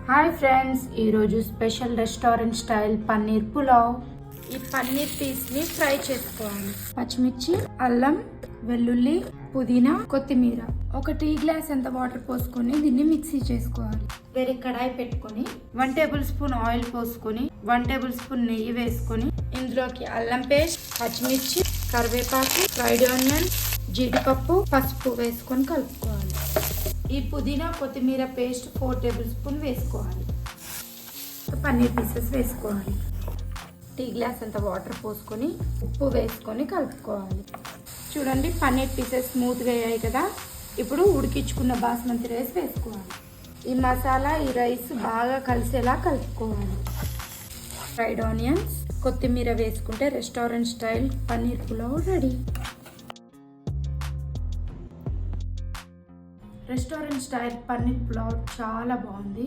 Hi friends, ఈరోజు special restaurant style paneer pulao. ఈ పన్నీర్ పీస్ని ఫ్రై చేసుకోవాలి. పచ్చిమిర్చి, అల్లం, వెల్లుల్లి, పుదీనా, కొత్తిమీర. ఒక టీ గ్లాస్ అంత వాటర్ పోసుకొని దీన్ని మిక్సీ చేసుకోవాలి. వేరే కడాయి పెట్టుకొని 1 టేబుల్ స్పూన్ ఆయిల్ పోసుకొని 1 టేబుల్ స్పూన్ నెయ్యి వేసుకొని ఇందులోకి అల్లం పేస్ట్, పచ్చిమిర్చి, కరివేపాకు, ఫ్రైడ్ ఆనియన్, జీడిపప్పు, పసుపు వేసుకొని కలుపుకోవాలి. ఈ పుదీనా కొత్తిమీర పేస్ట్ 4 టేబుల్ స్పూన్ వేసుకోవాలి. పన్నీర్ పీసెస్ వేసుకోవాలి. టీ గ్లాస్ అంత వాటర్ పోసుకొని ఉప్పు వేసుకొని కలుపుకోవాలి. చూడండి, పన్నీర్ పీసెస్ స్మూత్గా అయ్యాయి కదా. ఇప్పుడు ఉడికించుకున్న బాస్మతి రైస్ వేసుకోవాలి. ఈ మసాలా ఈ రైస్ బాగా కలిసేలా కలుపుకోవాలి. ఫ్రైడ్ ఆనియన్స్, కొత్తిమీర వేసుకుంటే restaurant style paneer pulao ready. Restaurant style paneer pulao చాలా బాగుంది.